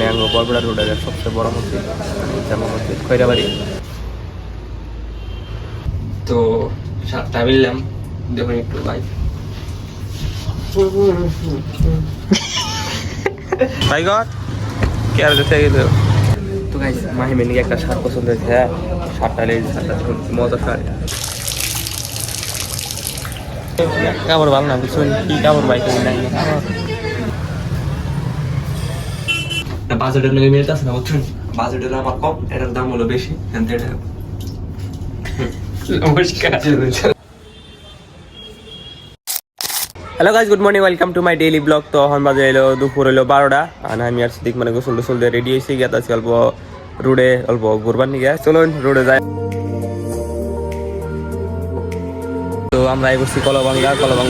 মানে বরগুড়া রোডের সবচেয়ে বড় মসজিদ, জামা মসজিদ খৈরাবাড়ি। তো 7টা মিললাম, দেখুন একটু ভাই টাইগার কে আর দেখতে গেল। তো গাইস মাহিমের একটা শার্ট পছন্দ হয়েছে। হ্যাঁ, শার্টটা লেগে শার্টটা মজা শার্ট, কাপড় ভালো না বুঝছেন কি কাপড় বাইক নাই বাজেটের লগে মিলতেছে না বুঝছেন। বাজেট হলো আমার কম, এটার দাম হলো বেশি। Hello guys, good morning, welcome to my daily blog. তো এখন বাজে এলো দুপুর হলো 12টা, আর আমি আর সিদ্দিক মানে গোসল টোসল দিয়ে রেডি হয়েছি, গেছি অল্প রোডে অল্প ঘুরবার নিয়ে। চলুন রোডে যাই। তো আমরা এই বসছি কলবাঙ্গা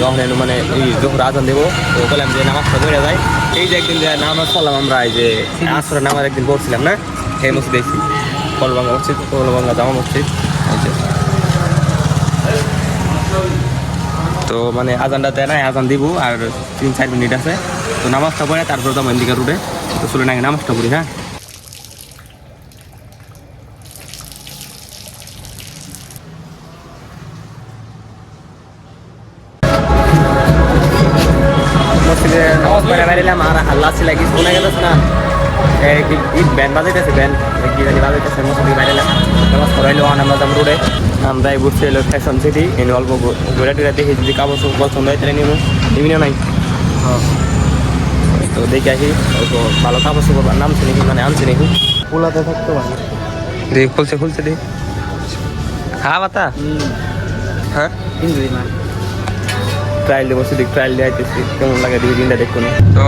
ওখানে মানে এই দুপুর আজান দেবো। তো বললাম যে নামাজটা ধরে যায়। এই যে একদিন নামাজ পড়লাম আমরা, এই যে আসরের নামাজ একদিন পড়ছিলাম না, সেই মসজিদ দেখছি কলবাঙ্গা মসজিদ, কলবাঙ্গা জামা মসজিদ। তো মানে আজানটা দেয় না, আজান দিব আর 3-4 মিনিট আছে। তো নামাজটা পড়ে তারপর তো মন্দিকা রুটে। তো চলে না নামাজটা পড়ি। হ্যাঁ, নামাজ পড়ে বেরিলাম আর হাল্লা ছিল কি শোনা গেছে না, ব্যান বাজাইতেছে, ব্যান কি জানি বাজাইতেছে। মসজিদে বেরিলাম, নামাজ পড়াইলো। আমরা যাম রোডে, আমরা বসছি এলো ফ্যাশন সিটি। এনে অল্প ঘুরে টুরে দেখি, যদি কাপড় সব পছন্দ হয় তাহলে নিবো, নিবিও নাই। তো দেখে আসি অল্প ভালো কাপড় সব নামছে নাকি, মানে আনছে নাকি পোলাতে থাকতে পারে। দেখি খুলছে দেখি। হ্যাঁ বাতা, হ্যাঁ ট্রায়াল দেবো, সিদিক ট্রায়াল দিয়ে আইতেছি কেমন লাগে দেখি, দিনটা দেখুন। তো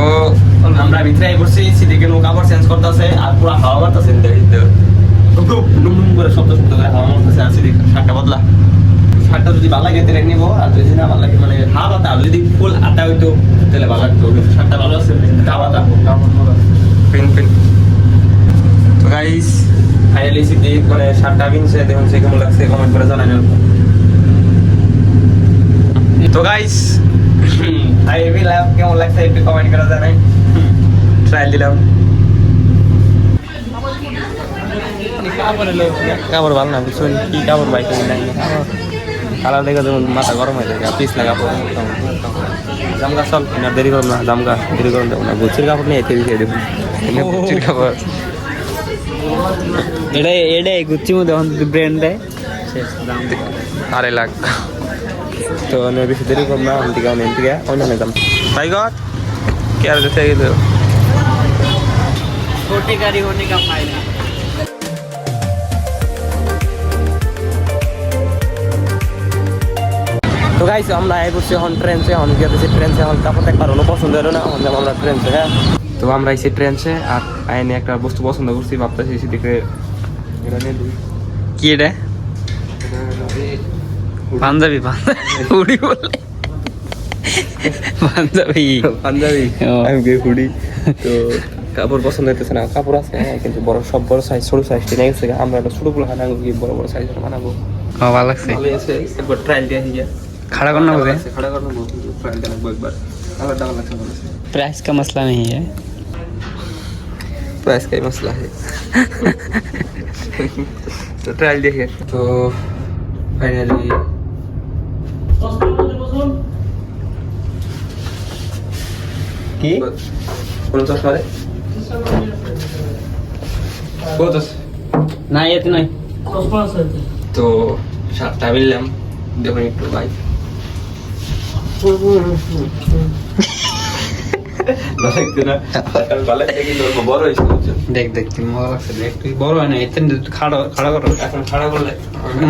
আমরা ভিতরে বসছি, সিদিকে কাপড় চেঞ্জ করতেছে আর পুরো হাওয়া মারতেছে, ডুম করে শব্দ করে হাওয়া মারতেছে। আর সিদিক শার্টটা বদলা, শার্টটা যদি ভালো লাগে তাহলে নিবো, আর যদি না ভালো লাগে মানে হাওয়া বাতা, যদি ফুল আটা হইতো তাহলে ভালো লাগতো। শার্টটা ভালো আছে, হাওয়া বাতা পিন। তো গাইস ফাইনালি সিদিক মানে শার্টটা কিনছে, দেখুন সে কেমন লাগছে কমেন্ট করে জানাবেন। তো গাইস আই লাভ কেমন লাগছে একটু কমেন্ট করে জানাই। ট্রায়াল দিলাম, কাপড় ভালো না বুঝছেন কি কাপড় বাইক নাই, কালার দেখে যেমন মাথা গরম হয়ে যায়। পিস লাগা কাপড় জামগা চল না, দেরি করুন না, জামগা দেরি করুন না, গুচির কাপড় নিয়ে এতে দিয়ে দেখুন গুচির কাপড়। এটাই গুচি মধ্যে ব্র্যান্ড দেয় 2.5 লাখ। তো বেশি দেরি করব না, আমি থেকে অনেক থেকে অন্য নিতাম टाइगर क्या रहता है इधर छोटी गाड़ी होने का फायदा। তো গাইস আমরা এই বসে এখন ট্রেনসে, এখন গেতেছি ট্রেনসে। এখন কাপড় একবার হলো পছন্দ হলো না, এখন আমরা ট্রেনসে। হ্যাঁ, তো আমরা এসে ট্রেনসে আর আইনে একটা বস্তু পছন্দ করছি, ভাবতেছি সেদিকে কি এটা? পাঞ্জাবি হুডি বলে, পাঞ্জাবি আমি হুডি। তো কাপড় পছন্দ হইতেছে না, কাপড় আছে কিন্তু বড় সব বড় সাইজ, ছোট সাইজ নিয়ে গেছে। আমরা একটা ছোট গুলো হানাবো, কি বড় বড় সাইজ বানাবো। ভালো লাগছে, ভালো আছে। একবার ট্রায়াল দিয়ে আসি, खड़ा करना होगा, खड़ा करना होगा, ट्रायल देना एक बार। अलग अलग लगता है, प्राइस का मसला नहीं है, प्राइस का ही मसला है। तो ट्रायल देखिए। तो फाइनली কি কোন সরে কত না এত নাই। তো 7টা মিললাম, দেখুন একটু ভাই দেখ দেখতে মজা লাগছে, দেখ তুই বড় হয় না এত খাড়া করো, এখন খাড়া করলে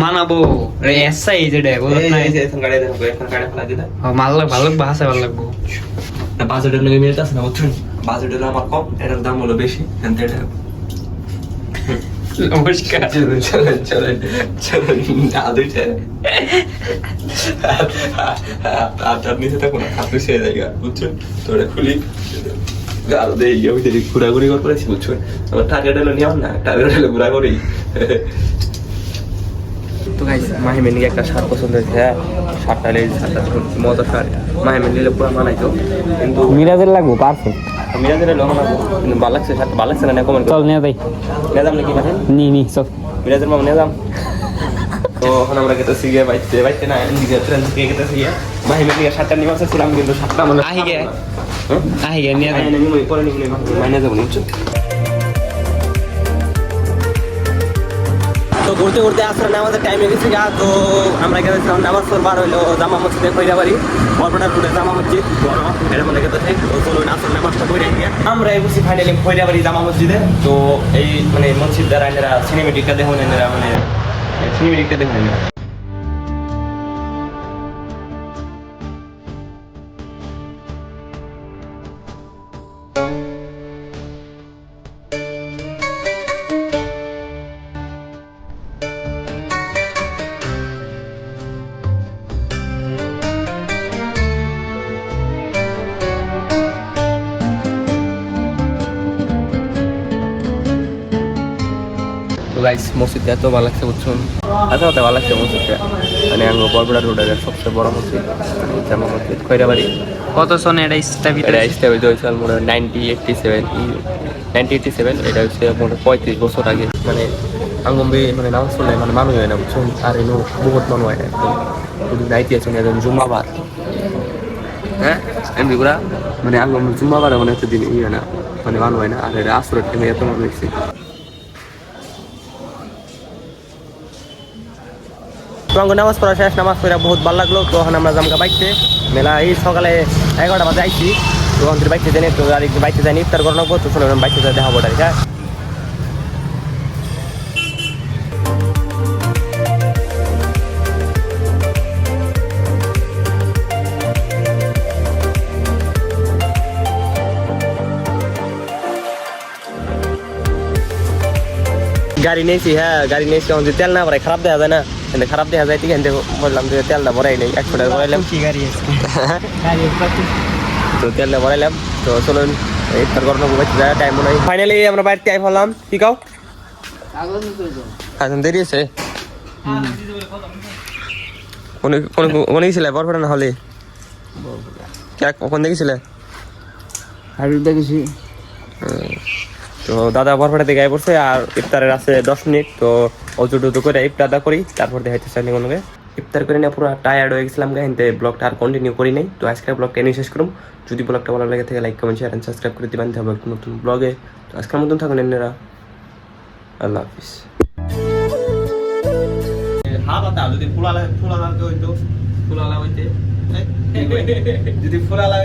মানাবো রে এসা এই যে দেখ বল না, এখন গাড়ি দেবো, এখন গাড়ি ফেলা দিলে ভালো লাগবে ভাষা ভালো লাগবো। বাজেটের লগে মিলতেছে না বুঝছেন। বাজেট হলো আমার কম, এটার দাম হলো বেশি। নমস্কার, চলেন আদুইটা আপনার নিচে থাকুন, আপনি সে জায়গা বুঝছেন। তো ওটা খুলি আরো দেখি, আমি দেখি ঘোরাঘুরি করেছি বুঝছেন। আমার টার্গেট হলো নিয়ে না, টার্গেট হলো ঘোরাঘুরি। তো গাইস মাহিমের নিয়ে একটা শার্ট পছন্দ হয়েছে। হ্যাঁ, শার্টটা লেগে শার্টটা মজা শার্ট, মাহিমের নিলে পুরো মানাইতো, কিন্তু মিরাজের লাগবো পারফেক্ট। মিরাজের লোক না কিন্তু ভালো লাগছে সাথে ভালো লাগছে না কমেন্ট চল নিয়ে যাই নিয়ে যাম নাকি ভাই নি চল মিরাজের মামা নিয়ে যাম তো এখন আমরা গেতেছি গিয়ে বাইতে না এদিকে ট্রেন থেকে গেতেছি গিয়ে ভাই মেয়ে নিয়ে 7টা নিয়ে ছিলাম কিন্তু 7টা মানে আহি গে নিয়ে যাই পরে নিয়ে মাইনে যাবো নিচ্ছ তো ঘুরতে ঘুরতে আসলে আমাদের টাইম হয়ে গেছে গা তো আমরা গেছিলাম নামাজ পড়বার হইলো জামা মসজিদে খৈরাবাড়ি বরপটার রোডে জামা মসজিদ বড় এটা মনে গেছে তো চলো আসল নামাজটা পড়ে গিয়ে আমরা এসেছি ফাইনালি খৈরাবাড়ি জামা মসজিদে তো এই মানে মসজিদ দ্বারা এনারা সিনেমেটিকটা দেখুন এনারা মানে সিনেমেটিকটা দেখুন এনারা তো গাইস মসজিদটা এত ভালো লাগছে বুঝছেন এত ভালো লাগছে মসজিদটা মানে আঙ্গ বরবড়া রোডের সবচেয়ে বড় মসজিদ জামা মসজিদ খৈরাবাড়ি কত সনে এটা স্টাবি এটা স্টেবিল হয়েছিল মোট 1987 এটা হচ্ছে মোট 35 বছর আগে মানে আঙ্গম্বি মানে নামাজ পড়লে মানে মানুষ হয় না বুঝছেন আর এনো বহুত মানুষ হয় না একদম শুধু নাইতে আছেন একজন জুম্মাবার হ্যাঁ এমনি গুলা মানে আঙ্গম জুম্মাবার মানে হচ্ছে দিন ইয়ে না মানে মানুষ হয় না আর এটা আসরের টাইমে এত মানুষ হয়েছে তো নামাজ পড়া শেষ নামাজ পড়া বহুত ভালো লাগলো তো এখন আমরা জামগা বাইকতে মেলা এই সকালে 11টা বাজে আইছি তো আমাদের বাইকতে জানি তো আর একটু বাইকতে যাই ইফতার করানো তো চলো বাইকতে যাই দেখাবো ঠিক আছে গাড়ি নিয়েছি হ্যাঁ গাড়ি নিয়েছি আমাদের তেল না ভরাই খারাপ দেখা যায় না কিন্তু খারাপ দেখা যায় ঠিক আছে বললাম যে তেলটা ভরাই নেই 100 টাকা ভরাইলাম কি গাড়ি আছে তো তেলটা ভরাইলাম তো চলুন ইফতার করানো যায় টাইম মনে হয় ফাইনালি আমরা বাড়িতে আই ফেললাম কি কাও এখন দেরি আছে কোন গেছিলে বরফটা না হলে কখন দেখেছিলে হাড়ি দেখেছি তো দাদা বরফটা থেকে আয় পড়ছে আর ইফতারের আছে 10 মিনিট তো অজু টুজু করে ইফতারটা করি তারপর দেখাইতেছে নিয়ে ইফতার করে নিয়ে পুরো টায়ার্ড হয়ে গেছিলাম কিন্তু ব্লগটা আর কন্টিনিউ করি নাই তো আজকের ব্লগটা এনে শেষ করুন যদি ব্লগটা ভালো লাগে থাকে like comment share and subscribe করে দিবেন হবে একটা নতুন ব্লগে তো আজকের মতন থাকুন এনারা আল্লাহ হাফিজ যদি ফুলালা হইতো যদি ফুলালা